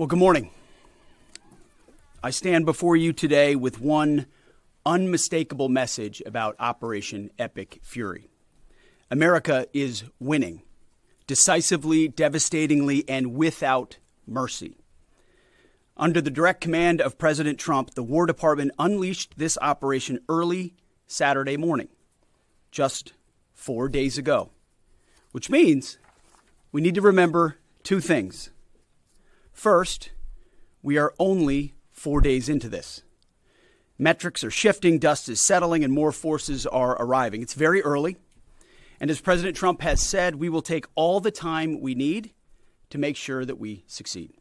Well, good morning. I stand before you today with one unmistakable message about Operation Epic Fury. America is winning, decisively, devastatingly, and without mercy. Under the direct command of President Trump, the War Department unleashed this operation early Saturday morning, just 4 days ago, which means we need to remember two things. First, we are only 4 days into this. Metrics are shifting, dust is settling, and more forces are arriving. It's very early. And as President Trump has said, we will take all the time we need to make sure that we succeed.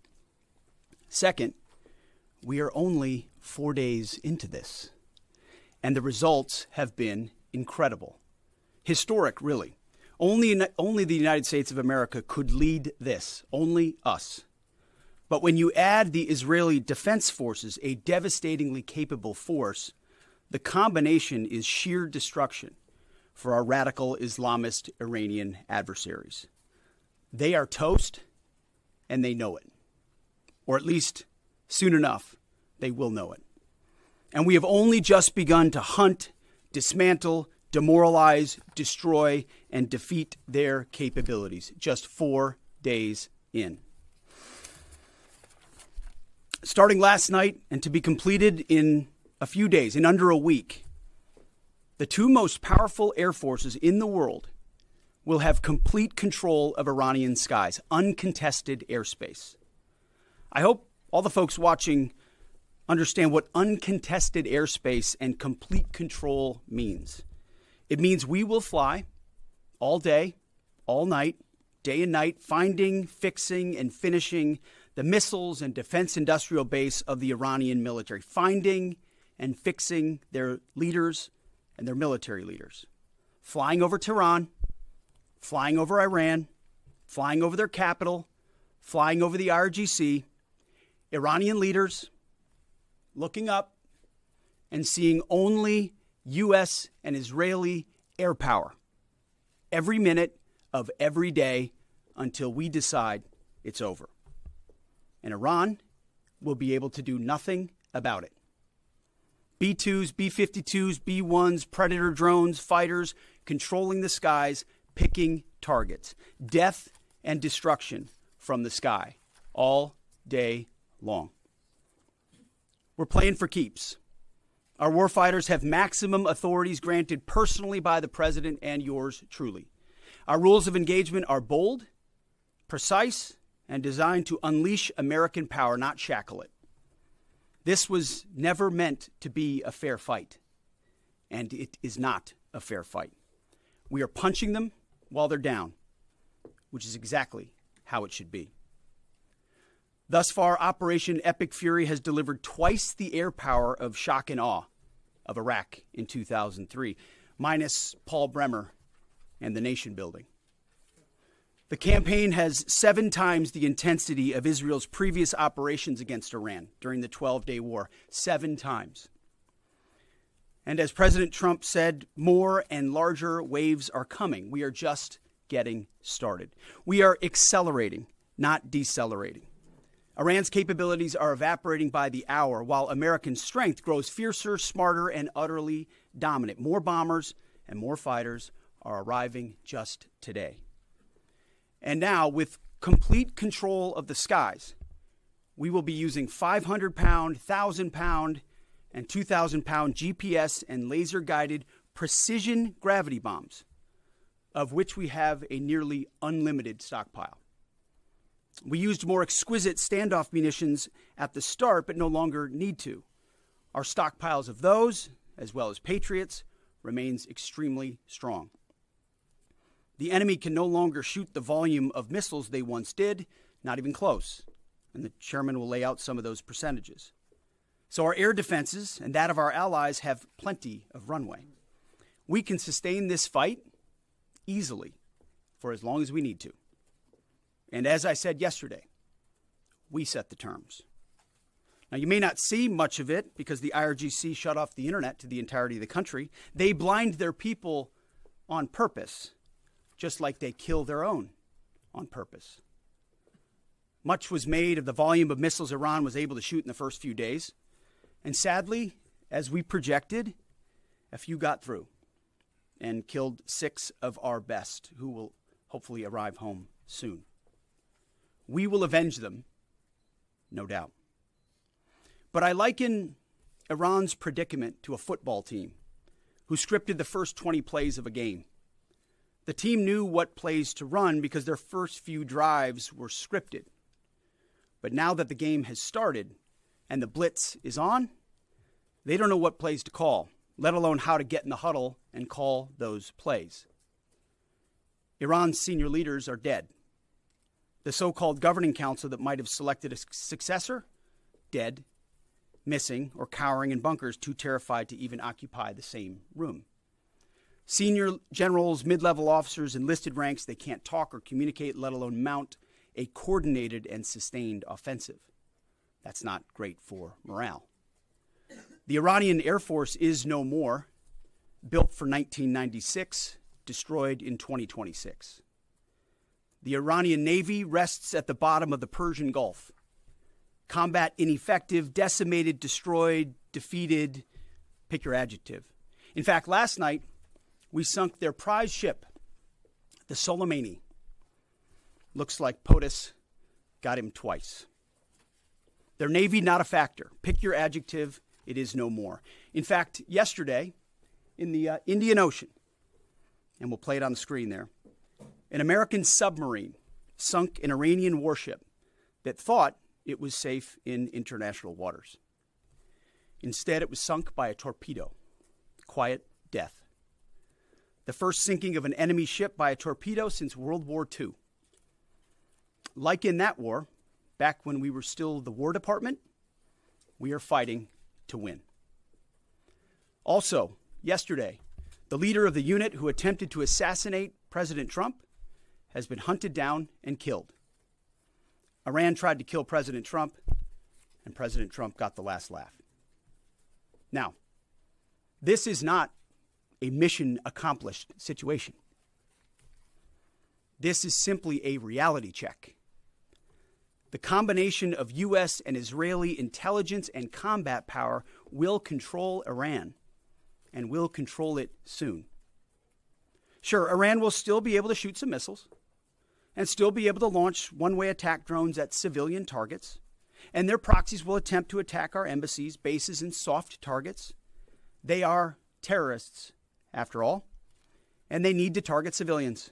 Second, we are only 4 days into this. And the results have been incredible. Historic, really. Only the United States of America could lead this. Only us. But when you add the Israeli Defense Forces, a devastatingly capable force, the combination is sheer destruction for our radical Islamist Iranian adversaries. They are toast, and they know it. Or at least, soon enough, they will know it. And we have only just begun to hunt, dismantle, demoralize, destroy, and defeat their capabilities, just 4 days in. Starting last night and to be completed in a few days, in under a week, the two most powerful air forces in the world will have complete control of Iranian skies, uncontested airspace. I hope all the folks watching understand what uncontested airspace and complete control means. It means we will fly all day, all night, day and night, finding, fixing, and finishing the missiles and defense industrial base of the Iranian military, finding and fixing their leaders and their military leaders, flying over Tehran, flying over Iran, flying over their capital, flying over the IRGC, Iranian leaders looking up and seeing only U.S. and Israeli air power every minute of every day until we decide it's over. And Iran will be able to do nothing about it. B-2s, B-52s, B-1s, Predator drones, fighters, controlling the skies, picking targets. Death and destruction from the sky all day long. We're playing for keeps. Our warfighters have maximum authorities granted personally by the president and yours truly. Our rules of engagement are bold, precise, and designed to unleash American power, not shackle it. This was never meant to be a fair fight, and it is not a fair fight. We are punching them while they're down, which is exactly how it should be. Thus far, Operation Epic Fury has delivered twice the air power of shock and awe of Iraq in 2003, minus Paul Bremer and the nation building. The campaign has 7 times the intensity of Israel's previous operations against Iran during the 12-day war. 7 times. And as President Trump said, more and larger waves are coming. We are just getting started. We are accelerating, not decelerating. Iran's capabilities are evaporating by the hour, while American strength grows fiercer, smarter, and utterly dominant. More bombers and more fighters are arriving just today. And now, with complete control of the skies, we will be using 500-pound, 1,000-pound, and 2,000-pound GPS and laser-guided precision gravity bombs, of which we have a nearly unlimited stockpile. We used more exquisite standoff munitions at the start, but no longer need to. Our stockpiles of those, as well as Patriots, remains extremely strong. The enemy can no longer shoot the volume of missiles they once did, not even close. And the chairman will lay out some of those percentages. So our air defenses and that of our allies have plenty of runway. We can sustain this fight easily for as long as we need to. And as I said yesterday, we set the terms. Now, you may not see much of it because the IRGC shut off the internet to the entirety of the country. They blind their people on purpose, just like they kill their own on purpose. Much was made of the volume of missiles Iran was able to shoot in the first few days. And sadly, as we projected, a few got through and killed 6 of our best, who will hopefully arrive home soon. We will avenge them, no doubt. But I liken Iran's predicament to a football team who scripted the first 20 plays of a game. The team knew what plays to run because their first few drives were scripted. But now that the game has started and the blitz is on, they don't know what plays to call, let alone how to get in the huddle and call those plays. Iran's senior leaders are dead. The so-called governing council that might have selected a successor, dead, missing, or cowering in bunkers, too terrified to even occupy the same room. Senior generals, mid-level officers, enlisted ranks, they can't talk or communicate, let alone mount a coordinated and sustained offensive. That's not great for morale. The Iranian Air Force is no more, built for 1996, destroyed in 2026. The Iranian Navy rests at the bottom of the Persian Gulf. Combat ineffective, decimated, destroyed, defeated, pick your adjective. In fact, last night, we sunk their prize ship, the Soleimani. Looks like POTUS got him twice. Their Navy, not a factor. Pick your adjective, it is no more. In fact, yesterday, in the Indian Ocean, and we'll play it on the screen there, an American submarine sunk an Iranian warship that thought it was safe in international waters. Instead, it was sunk by a torpedo. Quiet death. The first sinking of an enemy ship by a torpedo since World War II. Like in that war, back when we were still the War Department, we are fighting to win. Also, yesterday, the leader of the unit who attempted to assassinate President Trump has been hunted down and killed. Iran tried to kill President Trump, and President Trump got the last laugh. Now, this is not a mission accomplished situation. This is simply a reality check. The combination of U.S. and Israeli intelligence and combat power will control Iran, and will control it soon. Sure, Iran will still be able to shoot some missiles and still be able to launch one-way attack drones at civilian targets, and their proxies will attempt to attack our embassies, bases, and soft targets. They are terrorists, after all, and they need to target civilians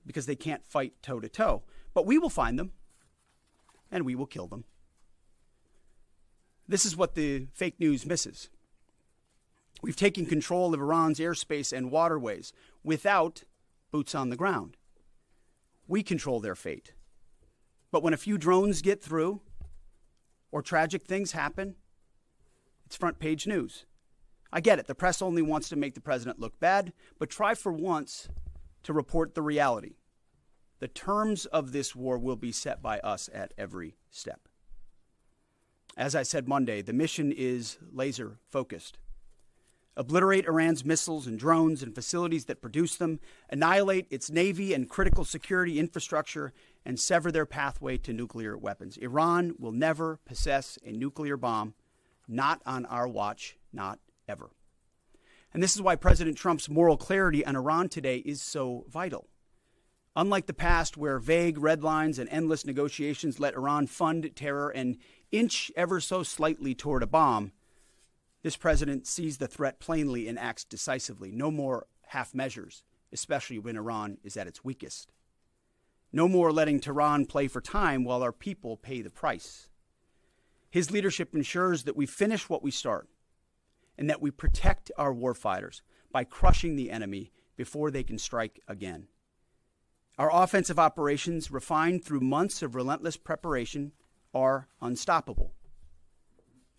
because they can't fight toe-to-toe. But we will find them, and we will kill them. This is what the fake news misses. We've taken control of Iran's airspace and waterways without boots on the ground. We control their fate. But when a few drones get through or tragic things happen, it's front page news. I get it. The press only wants to make the president look bad, but try for once to report the reality. The terms of this war will be set by us at every step. As I said Monday, the mission is laser focused. Obliterate Iran's missiles and drones and facilities that produce them, annihilate its navy and critical security infrastructure, and sever their pathway to nuclear weapons. Iran will never possess a nuclear bomb, not on our watch, not ever. And this is why President Trump's moral clarity on Iran today is so vital. Unlike the past, where vague red lines and endless negotiations let Iran fund terror and inch ever so slightly toward a bomb, this president sees the threat plainly and acts decisively. No more half measures, especially when Iran is at its weakest. No more letting Tehran play for time while our people pay the price. His leadership ensures that we finish what we start and that we protect our warfighters by crushing the enemy before they can strike again. Our offensive operations, refined through months of relentless preparation, are unstoppable.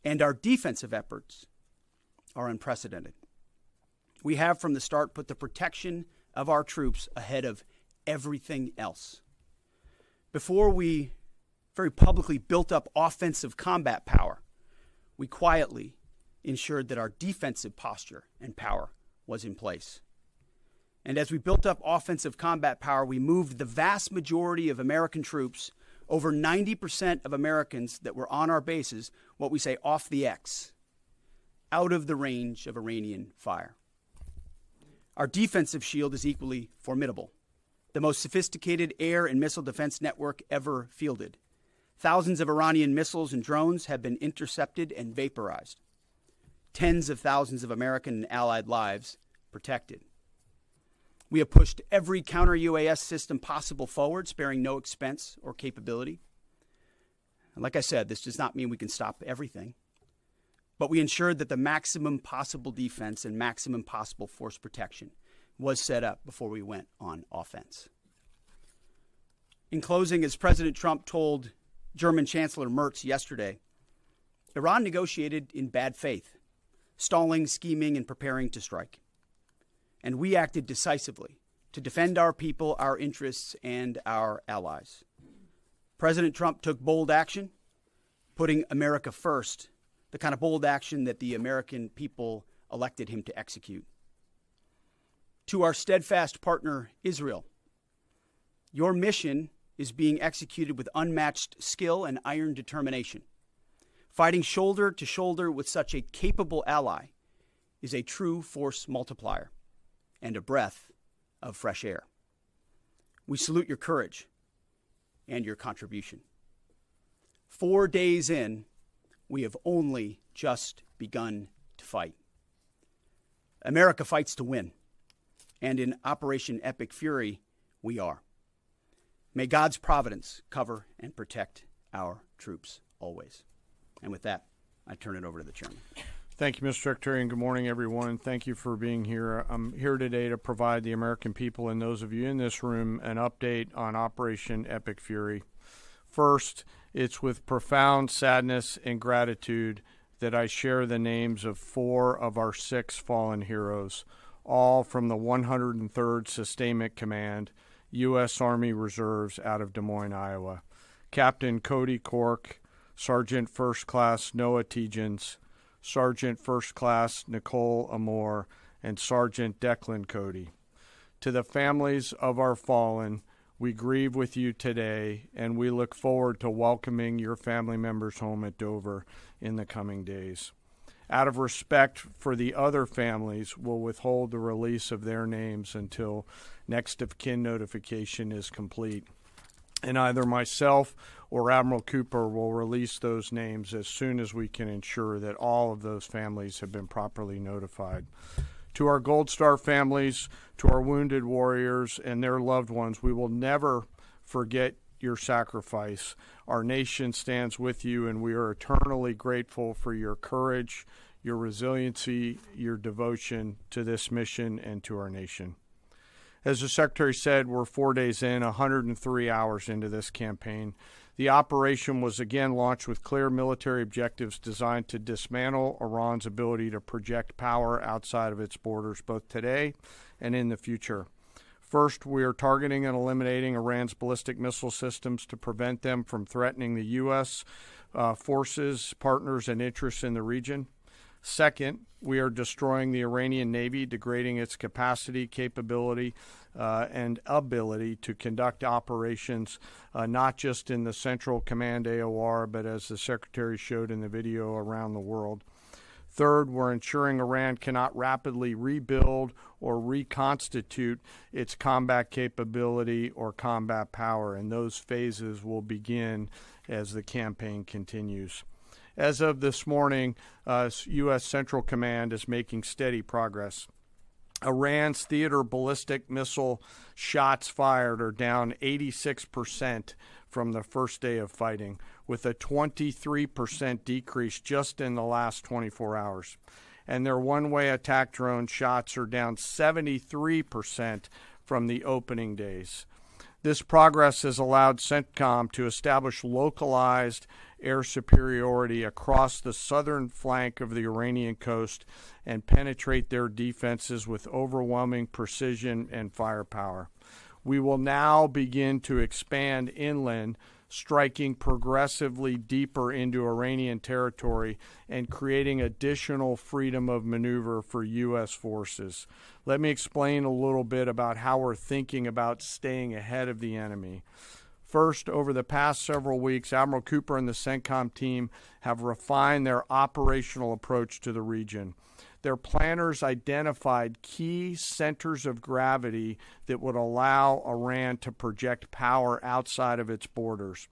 And our defensive efforts are unprecedented. We have from the start put the protection of our troops ahead of everything else. Before we very publicly built up offensive combat power, we quietly ensured that our defensive posture and power was in place. And as we built up offensive combat power, we moved the vast majority of American troops over 90% of Americans that were on our bases, what we say off the X, out of the range of Iranian fire. Our defensive shield is equally formidable, the most sophisticated air and missile defense network ever fielded. Thousands of Iranian missiles and drones have been intercepted and vaporized. Tens of thousands of American and allied lives protected. We have pushed every counter-UAS system possible forward, sparing no expense or capability. And like I said, this does not mean we can stop everything, but we ensured that the maximum possible defense and maximum possible force protection was set up before we went on offense. In closing, as President Trump told German Chancellor Merz yesterday, Iran negotiated in bad faith, stalling, scheming, and preparing to strike. And we acted decisively to defend our people, our interests, and our allies. President Trump took bold action, putting America first, the kind of bold action that the American people elected him to execute. To our steadfast partner, Israel, your mission is being executed with unmatched skill and iron determination. Fighting shoulder to shoulder with such a capable ally is a true force multiplier and a breath of fresh air. We salute your courage and your contribution. 4 days in, we have only just begun to fight. America fights to win, and in Operation Epic Fury, we are. May God's providence cover and protect our troops always. And with that, I turn it over to the chairman. Thank you, Mr. Secretary, and good morning, everyone. Thank you for being here. I'm here today to provide the American people and those of you in this room an update on Operation Epic Fury. First, it's with profound sadness and gratitude that I share the names of 4 of our 6 fallen heroes, all from the 103rd Sustainment Command, U.S. Army Reserves out of Des Moines, Iowa. Captain Cody Cork, Sergeant First Class Noah Tegens, Sergeant First Class Nicole Amore, and Sergeant Declan Cody. To the families of our fallen, we grieve with you today, and we look forward to welcoming your family members home at Dover in the coming days. Out of respect for the other families, we'll withhold the release of their names until next of kin notification is complete. And either myself or Admiral Cooper will release those names as soon as we can ensure that all of those families have been properly notified. To our Gold Star families, to our wounded warriors and their loved ones, we will never forget your sacrifice. Our nation stands with you, and we are eternally grateful for your courage, your resiliency, your devotion to this mission and to our nation. As the Secretary said, we're 4 days in, 103 hours into this campaign. The operation was again launched with clear military objectives designed to dismantle Iran's ability to project power outside of its borders, both today and in the future. First, we are targeting and eliminating Iran's ballistic missile systems to prevent them from threatening the U.S. Forces, partners, and interests in the region. Second, we are destroying the Iranian Navy, degrading its capacity, capability, and ability to conduct operations, not just in the Central Command AOR, but as the Secretary showed in the video, around the world. Third, we're ensuring Iran cannot rapidly rebuild or reconstitute its combat capability or combat power, and those phases will begin as the campaign continues. As of this morning, U.S. Central Command is making steady progress. Iran's theater ballistic missile shots fired are down 86% from the first day of fighting, with a 23% decrease just in the last 24 hours. And their one-way attack drone shots are down 73% from the opening days. This progress has allowed CENTCOM to establish localized air superiority across the southern flank of the Iranian coast and penetrate their defenses with overwhelming precision and firepower. We will now begin to expand inland, striking progressively deeper into Iranian territory and creating additional freedom of maneuver for U.S. forces. Let me explain a little bit about how we're thinking about staying ahead of the enemy. First, over the past several weeks, Admiral Cooper and the CENTCOM team have refined their operational approach to the region. Their planners identified key centers of gravity that would allow Iran to project power outside of its borders.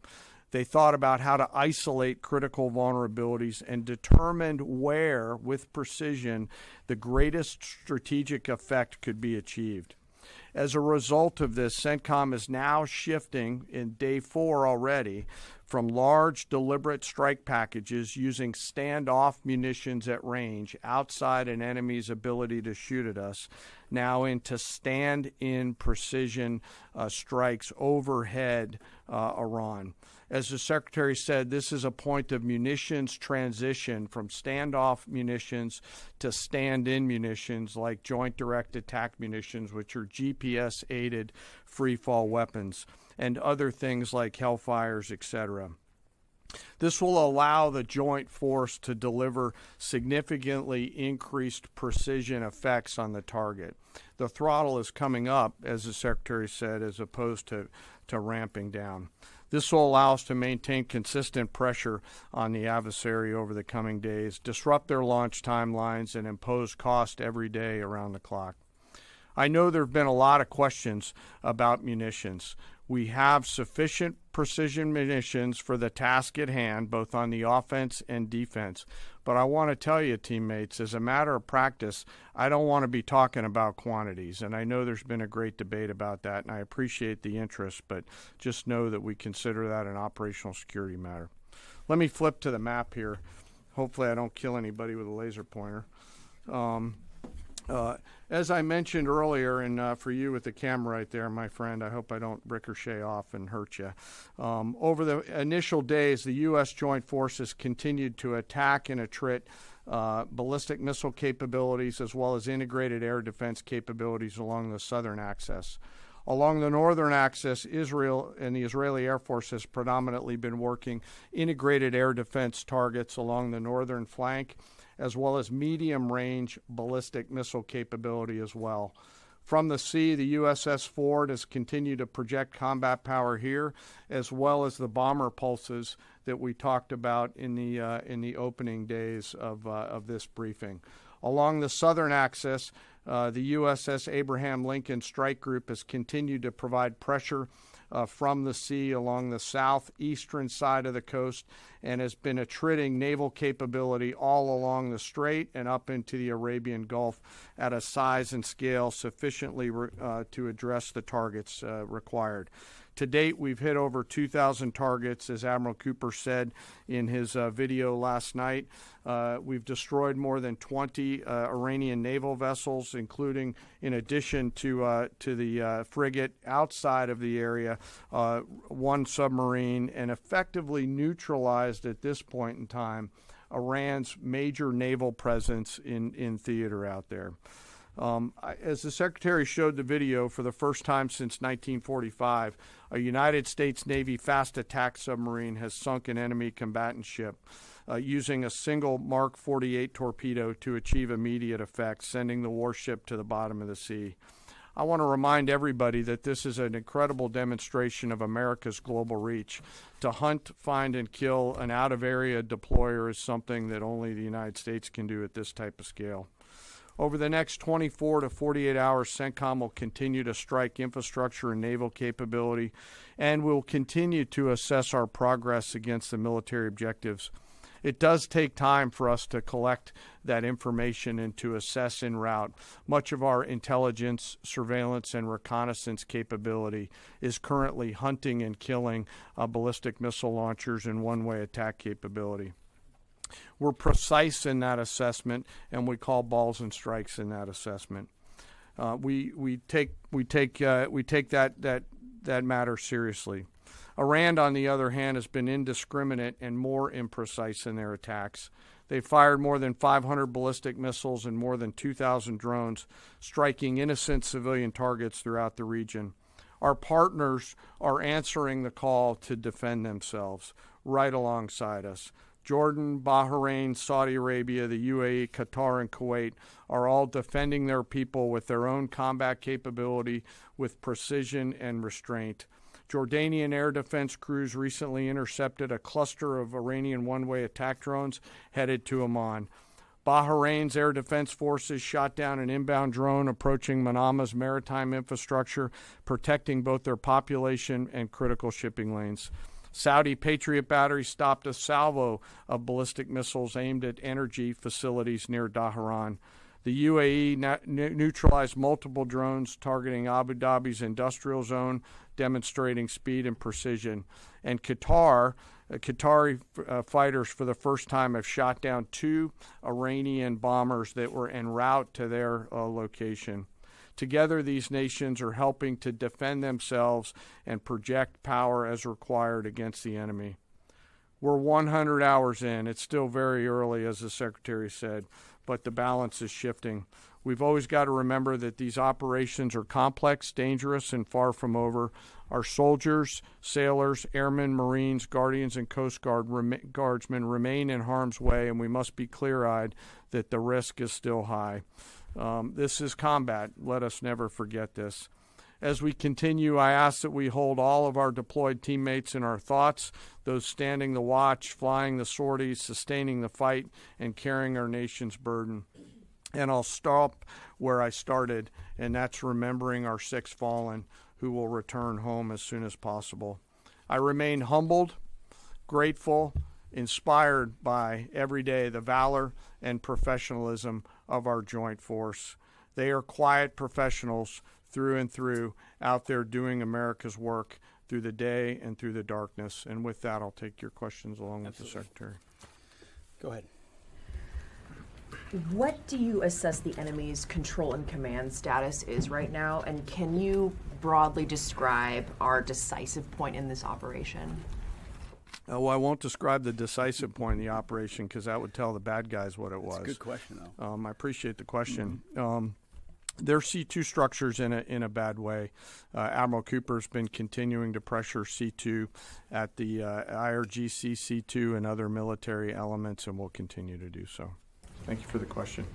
They thought about how to isolate critical vulnerabilities and determined where, with precision, the greatest strategic effect could be achieved. As a result of this, CENTCOM is now shifting in day 4 already from large deliberate strike packages using standoff munitions at range outside an enemy's ability to shoot at us, now into stand-in precision strikes overhead Iran. As the Secretary said, this is a point of munitions transition from standoff munitions to stand-in munitions like Joint Direct Attack munitions, which are GPS-aided free-fall weapons, and other things like Hellfires, etc. This will allow the joint force to deliver significantly increased precision effects on the target. The throttle is coming up, as the Secretary said, as opposed to ramping down. This will allow us to maintain consistent pressure on the adversary over the coming days, disrupt their launch timelines, and impose cost every day around the clock. I know there have been a lot of questions about munitions. We have sufficient precision munitions for the task at hand, both on the offense and defense. But I want to tell you, teammates, as a matter of practice, I don't want to be talking about quantities. And I know there's been a great debate about that, and I appreciate the interest, but just know that we consider that an operational security matter. Let me flip to the map here. Hopefully I don't kill anybody with a laser pointer. As I mentioned earlier, and for you with the camera right there, my friend, I hope I don't ricochet off and hurt you. Over the initial days, the U.S. Joint Forces continued to attack and attrit ballistic missile capabilities as well as integrated air defense capabilities along the southern axis. Along the northern axis, Israel and the Israeli Air Force has predominantly been working integrated air defense targets along the northern flank, as well as medium-range ballistic missile capability as well. From the sea, the USS Ford has continued to project combat power here, as well as the bomber pulses that we talked about in the opening days of this briefing. Along the southern axis, the USS Abraham Lincoln Strike Group has continued to provide pressure from the sea along the southeastern side of the coast and has been attriting naval capability all along the strait and up into the Arabian Gulf at a size and scale sufficiently to address the targets required. To date, we've hit over 2,000 targets, as Admiral Cooper said in his video last night. We've destroyed more than 20 Iranian naval vessels, including, in addition to the frigate outside of the area, one submarine, and effectively neutralized at this point in time Iran's major naval presence in theater out there. As the Secretary showed the video, for the first time since 1945, a United States Navy fast attack submarine has sunk an enemy combatant ship using a single Mark 48 torpedo to achieve immediate effect, sending the warship to the bottom of the sea. I want to remind everybody that this is an incredible demonstration of America's global reach. To hunt, find, and kill an out-of-area deployer is something that only the United States can do at this type of scale. Over the next 24 to 48 hours, CENTCOM will continue to strike infrastructure and naval capability, and will continue to assess our progress against the military objectives. It does take time for us to collect that information and to assess en route. Much of our intelligence, surveillance, and reconnaissance capability is currently hunting and killing ballistic missile launchers and one-way attack capability. We're precise in that assessment, and we call balls and strikes in that assessment. We take that matter seriously. Iran, on the other hand, has been indiscriminate and more imprecise in their attacks. They fired more than 500 ballistic missiles and more than 2,000 drones, striking innocent civilian targets throughout the region. Our partners are answering the call to defend themselves right alongside us. Jordan, Bahrain, Saudi Arabia, the UAE, Qatar, and Kuwait are all defending their people with their own combat capability, with precision and restraint. Jordanian air defense crews recently intercepted a cluster of Iranian one-way attack drones headed to Amman. Bahrain's air defense forces shot down an inbound drone approaching Manama's maritime infrastructure, protecting both their population and critical shipping lanes. Saudi Patriot batteries stopped a salvo of ballistic missiles aimed at energy facilities near Dhahran. The UAE neutralized multiple drones targeting Abu Dhabi's industrial zone, demonstrating speed and precision. And Qatari fighters for the first time have shot down 2 Iranian bombers that were en route to their location. Together, these nations are helping to defend themselves and project power as required against the enemy. We're 100 hours in. It's still very early, as the Secretary said, but the balance is shifting. We've always got to remember that these operations are complex, dangerous, and far from over. Our soldiers, sailors, airmen, Marines, Guardians, and Coast Guardsmen remain in harm's way, and we must be clear-eyed that the risk is still high. This is combat. Let us never forget this. As we continue, I ask that we hold all of our deployed teammates in our thoughts, those standing the watch, flying the sorties, sustaining the fight, and carrying our nation's burden. And I'll stop where I started, and that's remembering our 6 fallen who will return home as soon as possible. I remain humbled, grateful, inspired by every day the valor and professionalism of our joint force. They are quiet professionals through and through, out there doing America's work through the day and through the darkness. And with that, I'll take your questions along with the Secretary. Go ahead. What do you assess the enemy's control and command status is right now? And can you broadly describe our decisive point in this operation? Well, I won't describe the decisive point in the operation because that would tell the bad guys what it was. That's a good question, though. I appreciate the question. There are C2 structures in a bad way. Admiral Cooper's been continuing to pressure C2 at the IRGC C2 and other military elements, and will continue to do so. Thank you for the question.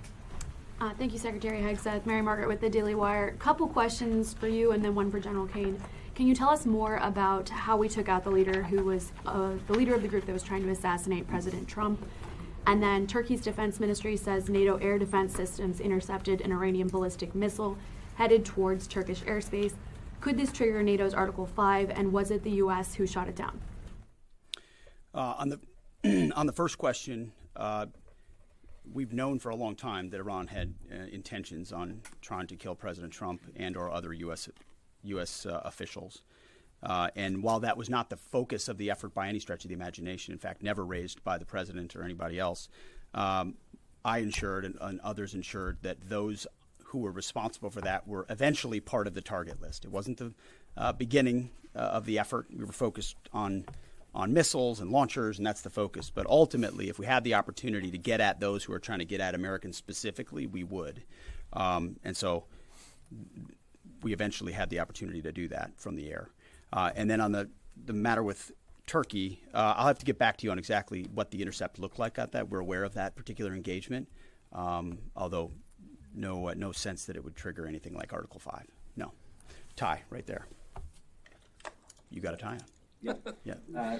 Thank you, Secretary Hegseth. Mary Margaret with the Daily Wire. Couple questions for you and then one for General Caine. Can you tell us more about how we took out the leader who was the leader of the group that was trying to assassinate President Trump? And then Turkey's defense ministry says NATO air defense systems intercepted an Iranian ballistic missile headed towards Turkish airspace. Could this trigger NATO's Article 5, and was it the U.S. who shot it down? On the first question, we've known for a long time that Iran had intentions on trying to kill President Trump and or other U.S. officials. And while that was not the focus of the effort by any stretch of the imagination, in fact, never raised by the president or anybody else, I ensured and others ensured that those who were responsible for that were eventually part of the target list. It wasn't the beginning of the effort. We were focused on missiles and launchers, and that's the focus. But ultimately, if we had the opportunity to get at those who are trying to get at Americans specifically, we would. And so we eventually had the opportunity to do that from the air. And then on the matter with Turkey, I'll have to get back to you on exactly what the intercept looked like at that. We're aware of that particular engagement, although no sense that it would trigger anything like Article 5. No. Tie right there. You got a tie on. Yeah.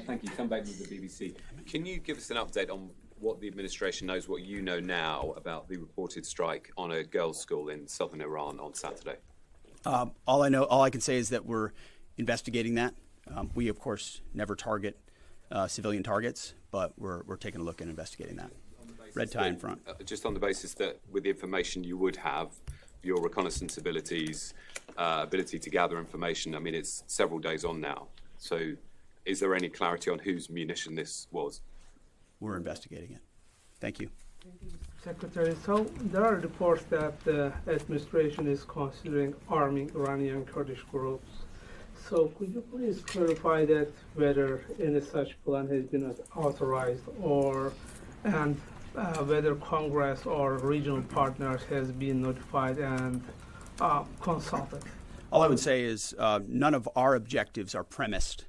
Thank you. Come back with the BBC. Can you give us an update on what the administration knows, what you know now about the reported strike on a girls' school in southern Iran on Saturday? All I can say is that we're investigating that. We, of course, never target civilian targets, but we're taking a look and investigating that. Red tie in front. Just on the basis that with the information you would have, your reconnaissance abilities, ability to gather information, I mean, it's several days on now. So is there any clarity on whose munition this was? We're investigating it. Thank you. Secretary, so there are reports that the administration is considering arming Iranian Kurdish groups. So could you please clarify that whether any such plan has been authorized and whether Congress or regional partners has been notified and consulted? All I would say is none of our objectives are premised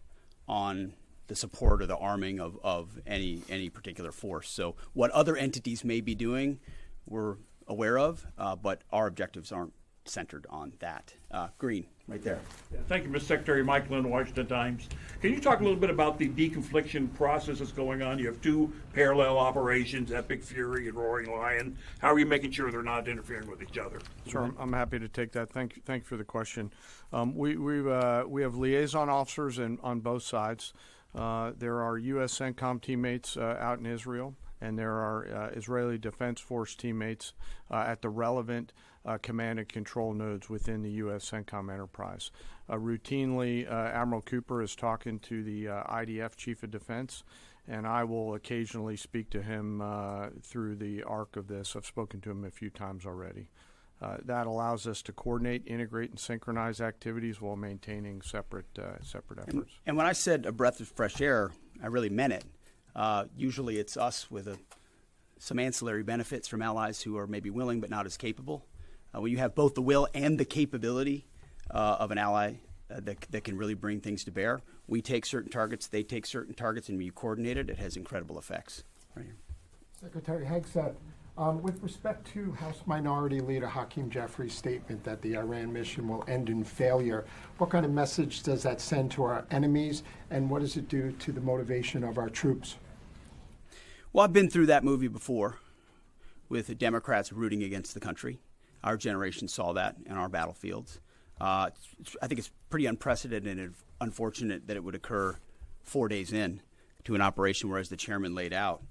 on the support or the arming of any particular force. So what other entities may be doing, we're aware of, but our objectives aren't centered on that. Green, right there. Yeah, thank you, Mr. Secretary. Mike Lynn, Washington Times. Can you talk a little bit about the deconfliction process that's going on? You have two parallel operations, Epic Fury and Roaring Lion. How are you making sure they're not interfering with each other? Sure, I'm happy to take that. Thank you for the question. We have liaison officers on both sides. There are U.S. CENTCOM teammates out in Israel, and there are Israeli Defense Force teammates at the relevant command and control nodes within the U.S. CENTCOM enterprise. Routinely, Admiral Cooper is talking to the IDF Chief of Defense, and I will occasionally speak to him through the arc of this. I've spoken to him a few times already. That allows us to coordinate, integrate, and synchronize activities while maintaining separate efforts. And when I said a breath of fresh air, I really meant it. Usually it's us with some ancillary benefits from allies who are maybe willing but not as capable. When you have both the will and the capability of an ally that can really bring things to bear, we take certain targets, they take certain targets, and when you coordinate it, it has incredible effects. Right here. Secretary Hegseth, with respect to House Minority Leader Hakeem Jeffries' statement that the Iran mission will end in failure, what kind of message does that send to our enemies, and what does it do to the motivation of our troops? Well, I've been through that movie before with the Democrats rooting against the country. Our generation saw that in our battlefields. I think it's pretty unprecedented and unfortunate that it would occur 4 days in to an operation where, as the chairman laid out,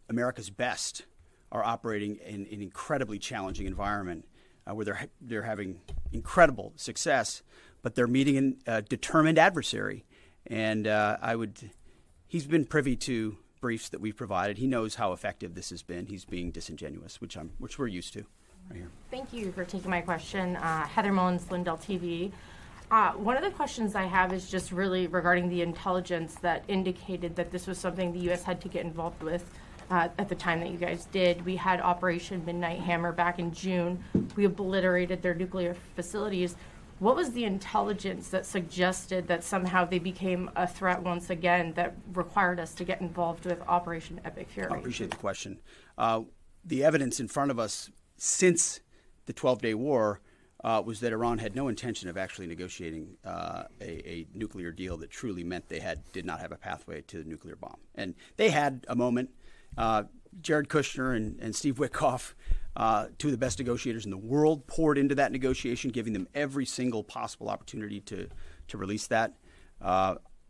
America's best are operating in an incredibly challenging environment where they're having incredible success, but they're meeting a determined adversary. And he's been privy to briefs that we've provided. He knows how effective this has been. He's being disingenuous, which we're used to. Right here. Thank you for taking my question. Heather Mullins, Lindell TV. One of the questions I have is just really regarding the intelligence that indicated that this was something the U.S. had to get involved with at the time that you guys did. We had Operation Midnight Hammer back in June. We obliterated their nuclear facilities. What was the intelligence that suggested that somehow they became a threat once again that required us to get involved with Operation Epic Fury? I appreciate the question. The evidence in front of us since the 12-day war was that Iran had no intention of actually negotiating a nuclear deal that truly meant they did not have a pathway to the nuclear bomb. And they had a moment. Jared Kushner and Steve Witkoff, two of the best negotiators in the world, poured into that negotiation, giving them every single possible opportunity to release that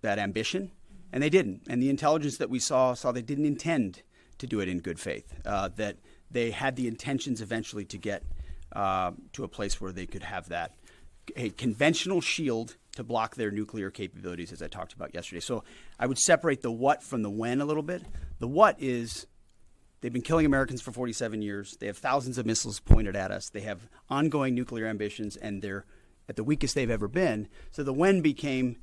ambition, and they didn't. And the intelligence that we saw they didn't intend to do it in good faith, that they had the intentions eventually to get to a place where they could have a conventional shield to block their nuclear capabilities, as I talked about yesterday. So I would separate the what from the when a little bit. The what is they've been killing Americans for 47 years. They have thousands of missiles pointed at us. They have ongoing nuclear ambitions, and they're at the weakest they've ever been. So the when became,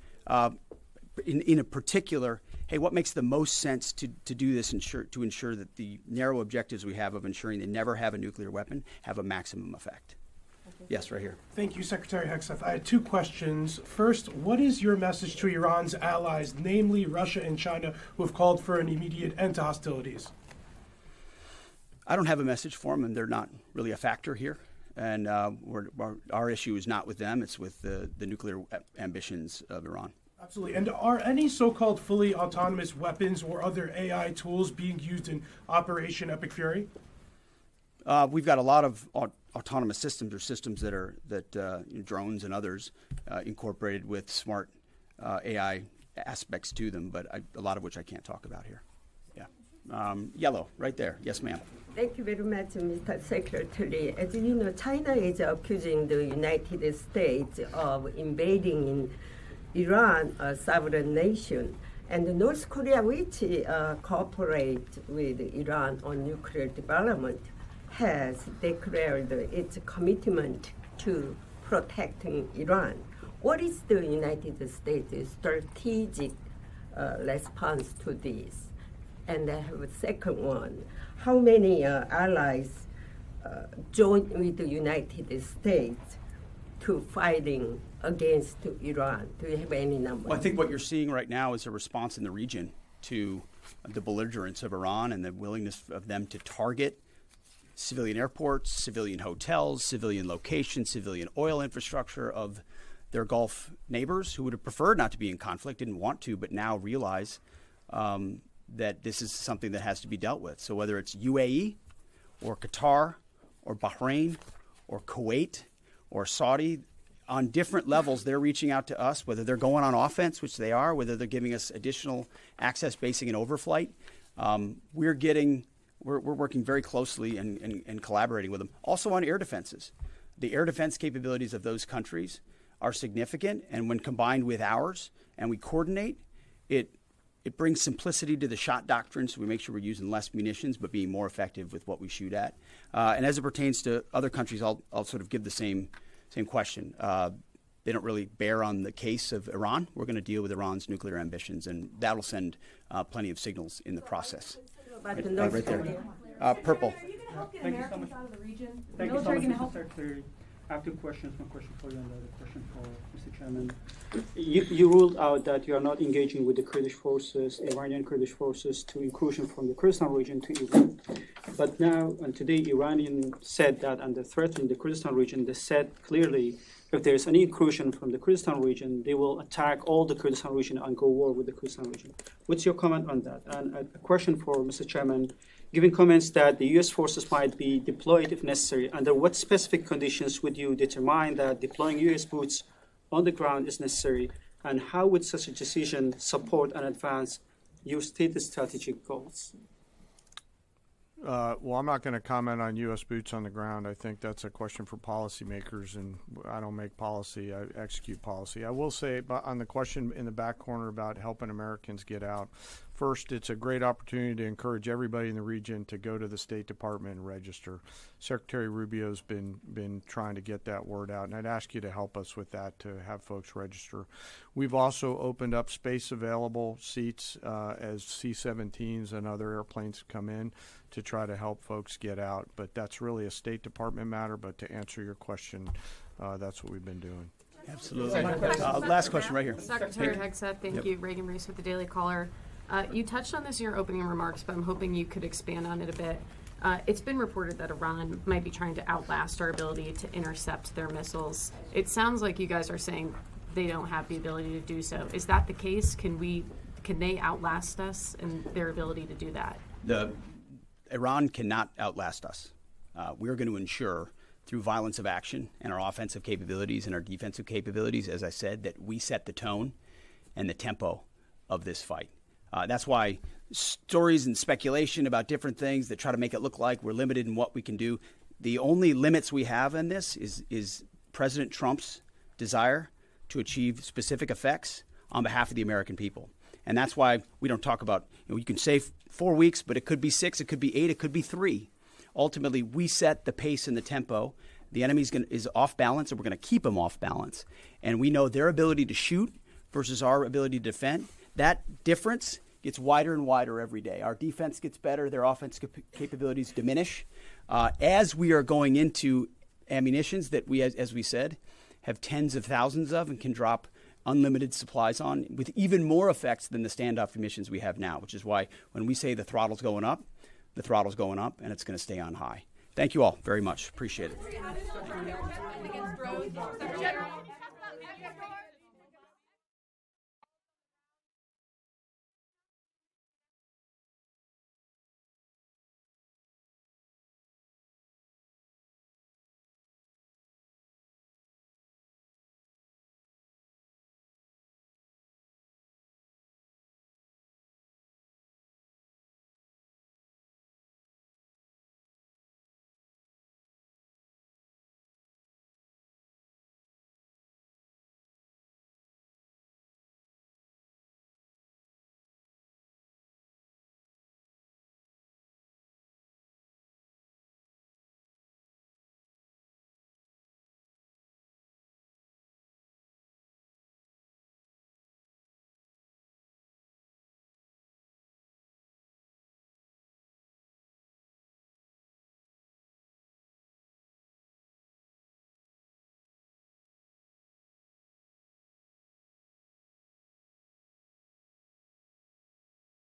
in a particular, hey, what makes the most sense to do this to ensure that the narrow objectives we have of ensuring they never have a nuclear weapon have a maximum effect? Yes, right here. Thank you, Secretary Hegseth. I had two questions. First, what is your message to Iran's allies, namely Russia and China, who have called for an immediate end to hostilities? I don't have a message for them, and they're not really a factor here. And our issue is not with them. It's with the nuclear ambitions of Iran. Absolutely. And are any so-called fully autonomous weapons or other AI tools being used in Operation Epic Fury? We've got a lot of autonomous systems, or systems that drones and others incorporated with smart AI aspects to them, but a lot of which I can't talk about here. Yeah. Yellow, right there. Yes, ma'am. Thank you very much, Mr. Secretary. As you know, China is accusing the United States of invading in Iran, a sovereign nation, and North Korea, which cooperates with Iran on nuclear development, has declared its commitment to protecting Iran. What is the United States' strategic response to this? And I have a second one. How many allies join with the United States to fighting against Iran? Do you have any numbers? Well, I think what you're seeing right now is a response in the region to the belligerence of Iran and the willingness of them to target civilian airports, civilian hotels, civilian locations, civilian oil infrastructure of their Gulf neighbors who would have preferred not to be in conflict, didn't want to, but now realize that this is something that has to be dealt with. So whether it's UAE or Qatar or Bahrain or Kuwait or Saudi, on different levels, they're reaching out to us, whether they're going on offense, which they are, whether they're giving us additional access, basing, and overflight. We're working very closely and collaborating with them. Also on air defenses. The air defense capabilities of those countries are significant, and when combined with ours and we coordinate, it brings simplicity to the shot doctrine, so we make sure we're using less munitions but being more effective with what we shoot at. And as it pertains to other countries, I'll sort of give the same question. They don't really bear on the case of Iran. We're going to deal with Iran's nuclear ambitions, and that'll send plenty of signals in the process. Right there. Purple. Thank you so much. Out of the region. Thank you so much, Mr. Secretary. I have two questions. One question for you and the other question for Mr. Chairman. You ruled out that you are not engaging with the Kurdish forces, Iranian Kurdish forces, to incursion from the Kurdistan region to Iran. But now, and today, Iranian said that under threatening the Kurdistan region, they said clearly if there is any incursion from the Kurdistan region, they will attack all the Kurdistan region and go war with the Kurdistan region. What's your comment on that? And a question for Mr. Chairman. Given comments that the U.S. forces might be deployed if necessary, under what specific conditions would you determine that deploying U.S. boots on the ground is necessary, and how would such a decision support and advance your stated strategic goals? Well, I'm not going to comment on U.S. boots on the ground. I think that's a question for policymakers, and I don't make policy, I execute policy. I will say on the question in the back corner about helping Americans get out, first, it's a great opportunity to encourage everybody in the region to go to the State Department and register. Secretary Rubio's been trying to get that word out, and I'd ask you to help us with that, to have folks register. We've also opened up space available seats as C-17s and other airplanes come in to try to help folks get out. But that's really a State Department matter, but to answer your question, that's what we've been doing. Absolutely. Last question right here. Secretary Hegseth, thank you. Reagan Reese with the Daily Caller. You touched on this in your opening remarks, but I'm hoping you could expand on it a bit. It's been reported that Iran might be trying to outlast our ability to intercept their missiles. It sounds like you guys are saying they don't have the ability to do so. Is that the case? Can they outlast us in their ability to do that? Iran cannot outlast us. We're going to ensure through violence of action and our offensive capabilities and our defensive capabilities, as I said, that we set the tone and the tempo of this fight. That's why stories and speculation about different things that try to make it look like we're limited in what we can do. The only limits we have in this is President Trump's desire to achieve specific effects on behalf of the American people. And that's why we don't talk about, you can say 4 weeks, but it could be 6, it could be 8, it could be 3. Ultimately, we set the pace and the tempo. The enemy is off balance, and we're going to keep them off balance. And we know their ability to shoot versus our ability to defend. That difference gets wider and wider every day. Our defense gets better. Their offense capabilities diminish. As we are going into ammunitions that we, as we said, have tens of thousands of and can drop unlimited supplies on with even more effects than the standoff emissions we have now, which is why when we say the throttle's going up, the throttle's going up, and it's going to stay on high. Thank you all very much. Appreciate it.